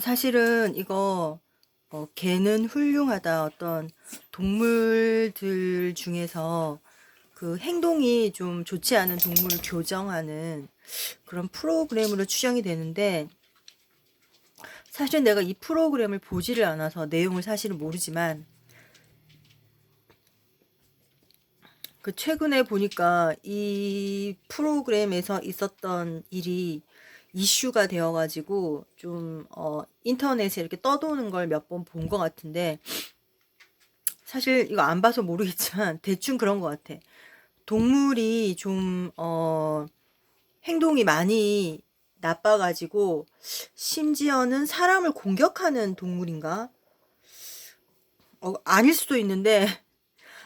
사실은 이거 개는 훌륭하다. 어떤 동물들 중에서 그 행동이 좀 좋지 않은 동물을 교정하는 그런 프로그램으로 추정이 되는데, 사실 내가 이 프로그램을 보지를 않아서 내용을 사실은 모르지만, 그 최근에 보니까 이 프로그램에서 있었던 일이 이슈가 되어가지고 좀 인터넷에 이렇게 떠도는 걸 몇 번 본 것 같은데, 사실 이거 안 봐서 모르겠지만 대충 그런 것 같아. 동물이 좀 행동이 많이 나빠가지고 심지어는 사람을 공격하는 동물인가? 아닐 수도 있는데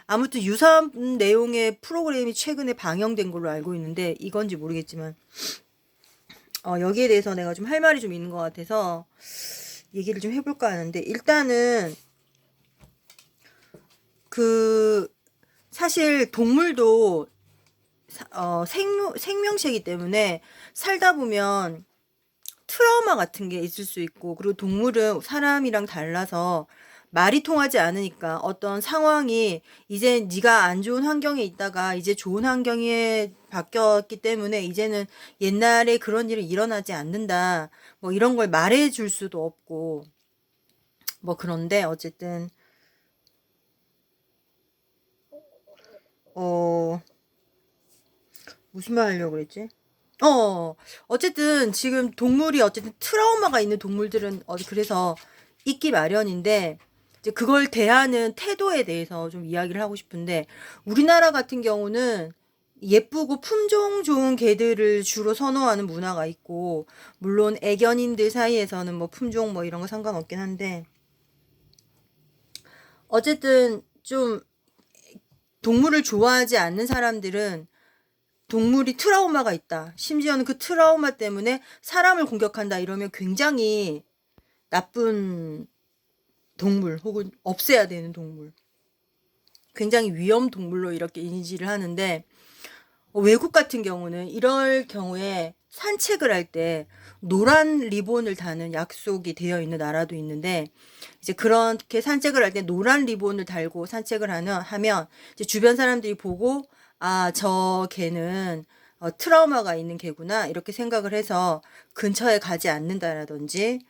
아무튼 유사한 내용의 프로그램이 최근에 방영된 걸로 알고 있는데, 이건지 모르겠지만 여기에 대해서 내가 좀 할 말이 좀 있는 것 같아서 얘기를 좀 해볼까 하는데, 일단은 그 사실 동물도 생명체이기 때문에 살다 보면 트라우마 같은 게 있을 수 있고, 그리고 동물은 사람이랑 달라서 말이 통하지 않으니까 어떤 상황이 이제 네가 안 좋은 환경에 있다가 이제 좋은 환경에 바뀌었기 때문에 이제는 옛날에 그런 일이 일어나지 않는다, 뭐 이런 걸 말해 줄 수도 없고, 뭐 그런데 어쨌든 어 무슨 말 하려고 그랬지? 어쨌든 지금 동물이 어쨌든 트라우마가 있는 동물들은 어디 그래서 있기 마련인데, 이제 그걸 대하는 태도에 대해서 좀 이야기를 하고 싶은데, 우리나라 같은 경우는 예쁘고 품종 좋은 개들을 주로 선호하는 문화가 있고, 물론 애견인들 사이에서는 뭐 품종 뭐 이런 거 상관없긴 한데, 어쨌든 좀 동물을 좋아하지 않는 사람들은 동물이 트라우마가 있다, 심지어는 그 트라우마 때문에 사람을 공격한다 이러면 굉장히 나쁜 동물 혹은 없애야 되는 동물, 굉장히 위험 동물로 이렇게 인지를 하는데, 외국 같은 경우는 이럴 경우에 산책을 할 때 노란 리본을 다는 약속이 되어 있는 나라도 있는데, 이제 그렇게 산책을 할 때 노란 리본을 달고 산책을 하면 이제 주변 사람들이 보고, 아, 저 개는 트라우마가 있는 개구나 이렇게 생각을 해서 근처에 가지 않는다라든지,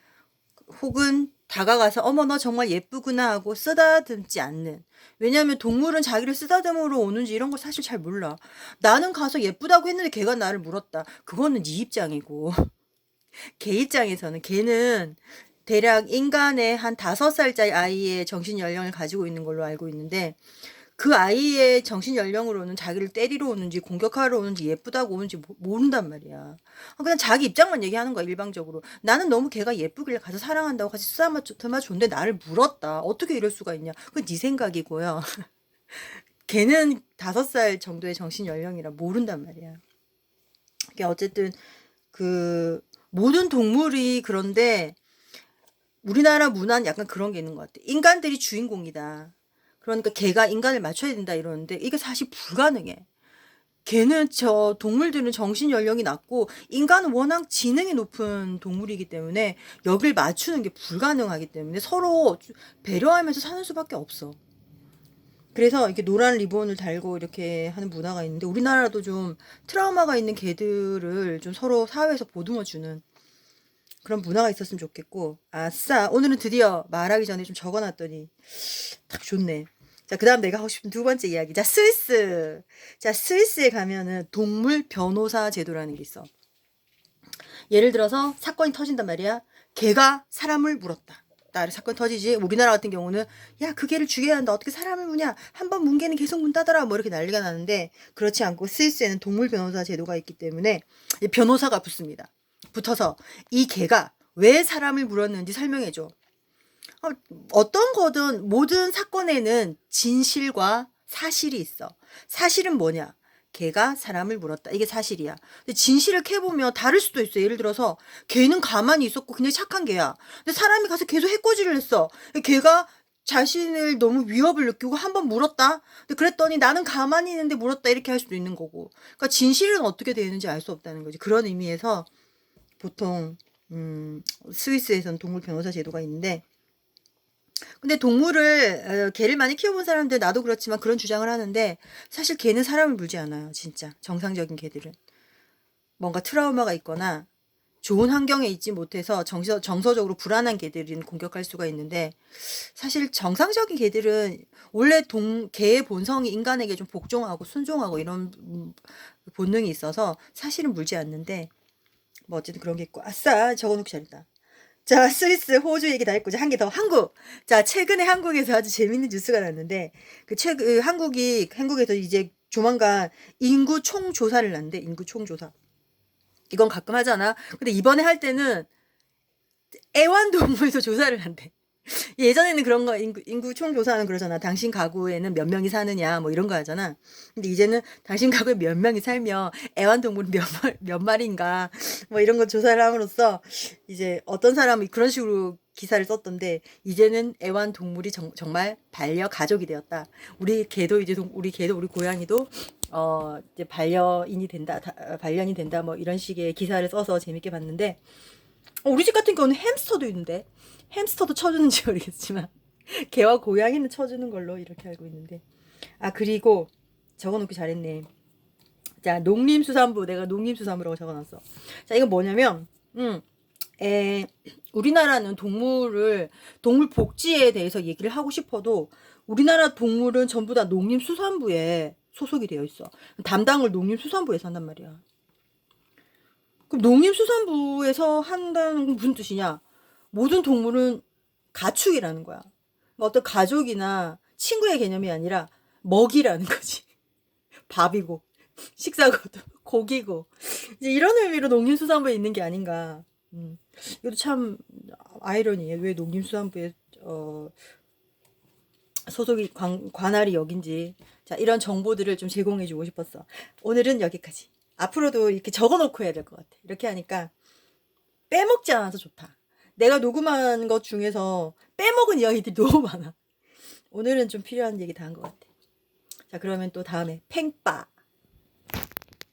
혹은 다가가서 어머 너 정말 예쁘구나 하고 쓰다듬지 않는. 왜냐하면 동물은 자기를 쓰다듬으러 오는지 이런 거 사실 잘 몰라. 나는 가서 예쁘다고 했는데 걔가 나를 물었다, 그거는 네 입장이고 걔 입장에서는, 걔는 대략 인간의 한 5살짜리 아이의 정신 연령을 가지고 있는 걸로 알고 있는데, 그 아이의 정신 연령으로는 자기를 때리러 오는지 공격하러 오는지 예쁘다고 오는지 모른단 말이야. 그냥 자기 입장만 얘기하는 거야, 일방적으로. 나는 너무 걔가 예쁘길래 가서 사랑한다고 같이 쓰다마 줬는데 나를 물었다, 어떻게 이럴 수가 있냐. 그건 네 생각이고요. 걔는 5살 정도의 정신 연령이라 모른단 말이야. 이게 어쨌든 그 모든 동물이 그런데, 우리나라 문화는 약간 그런 게 있는 것 같아. 인간들이 주인공이다, 그러니까 걔가 인간을 맞춰야 된다 이러는데, 이게 사실 불가능해. 걔는 저 동물들은 정신 연령이 낮고 인간은 워낙 지능이 높은 동물이기 때문에 여길 맞추는 게 불가능하기 때문에 서로 배려하면서 사는 수밖에 없어. 그래서 이렇게 노란 리본을 달고 이렇게 하는 문화가 있는데, 우리나라도 좀 트라우마가 있는 개들을 좀 서로 사회에서 보듬어 주는 그런 문화가 있었으면 좋겠고. 아싸, 오늘은 드디어 말하기 전에 좀 적어놨더니 딱 좋네. 자, 그 다음 내가 하고 싶은 두 번째 이야기. 자, 스위스. 자, 스위스에 가면은 동물 변호사 제도라는 게 있어. 예를 들어서 사건이 터진단 말이야. 개가 사람을 물었다. 나를 사건 터지지. 우리나라 같은 경우는 야, 그 개를 죽여야 한다, 어떻게 사람을 무냐, 한 번 문 개는 계속 문다더라, 뭐 이렇게 난리가 나는데, 그렇지 않고 스위스에는 동물 변호사 제도가 있기 때문에 변호사가 붙습니다. 붙어서 이 개가 왜 사람을 물었는지 설명해줘. 어, 어떤 거든 모든 사건에는 진실과 사실이 있어. 사실은 뭐냐? 걔가 사람을 물었다, 이게 사실이야. 근데 진실을 캐보면 다를 수도 있어. 예를 들어서 걔는 가만히 있었고 그냥 착한 개야. 근데 사람이 가서 계속 해코지를 했어. 걔가 자신을 너무 위협을 느끼고 한 번 물었다. 근데 그랬더니 나는 가만히 있는데 물었다, 이렇게 할 수도 있는 거고. 그러니까 진실은 어떻게 되는지 알 수 없다는 거지. 그런 의미에서 보통 스위스에서는 동물 변호사 제도가 있는데, 근데 동물을 개를 많이 키워본 사람들 나도 그렇지만 그런 주장을 하는데 사실 개는 사람을 물지 않아요. 진짜 정상적인 개들은 뭔가 트라우마가 있거나 좋은 환경에 있지 못해서 정서적으로 불안한 개들은 공격할 수가 있는데 사실 정상적인 개들은 원래 개의 본성이 인간에게 좀 복종하고 순종하고 이런 본능이 있어서 사실은 물지 않는데 뭐 어쨌든 그런 게 있고 아싸 적어놓기 잘했다. 자, 스위스, 호주 얘기 다 했고, 이제 한 개 더, 한국. 자, 최근에 한국에서 아주 재밌는 뉴스가 났는데, 한국에서 이제 조만간 인구 총조사를 났는데, 인구 총조사. 이건 가끔 하잖아. 근데 이번에 할 때는 애완동물에서 조사를 한대. 예전에는 그런 거 인구 총조사는 그러잖아. 당신 가구에는 몇 명이 사느냐 뭐 이런 거 하잖아. 근데 이제는 당신 가구에 몇 명이 살며 애완동물은 몇 마리인가 뭐 이런 거 조사를 함으로써 이제 어떤 사람이 그런 식으로 기사를 썼던데 이제는 애완동물이 정말 반려 가족이 되었다. 우리 개도 우리 고양이도 이제 반려인이 된다. 반려인이 된다. 뭐 이런 식의 기사를 써서 재밌게 봤는데 우리 집 같은 경우는 햄스터도 있는데 햄스터도 쳐주는지 모르겠지만 개와 고양이는 쳐주는 걸로 이렇게 알고 있는데 그리고 적어놓기 잘했네. 자 농림수산부 내가 농림수산부라고 적어놨어. 자 이건 뭐냐면 우리나라는 동물 복지에 대해서 얘기를 하고 싶어도 우리나라 동물은 전부 다 농림수산부에 소속이 되어 있어. 담당을 농림수산부에서 한단 말이야. 그럼 농림수산부에서 한다는 건 무슨 뜻이냐? 모든 동물은 가축이라는 거야. 뭐 어떤 가족이나 친구의 개념이 아니라 먹이라는 거지. 밥이고, 식사고, 고기고. 이제 이런 의미로 농림수산부에 있는 게 아닌가. 이것도 참 아이러니해. 왜 농림수산부에 소속이 관할이 여긴지. 자, 이런 정보들을 좀 제공해주고 싶었어. 오늘은 여기까지. 앞으로도 이렇게 적어놓고 해야 될 것 같아. 이렇게 하니까 빼먹지 않아서 좋다. 내가 녹음한 것 중에서 빼먹은 이야기들이 너무 많아. 오늘은 좀 필요한 얘기 다 한 것 같아. 자, 그러면 또 다음에 팽빠.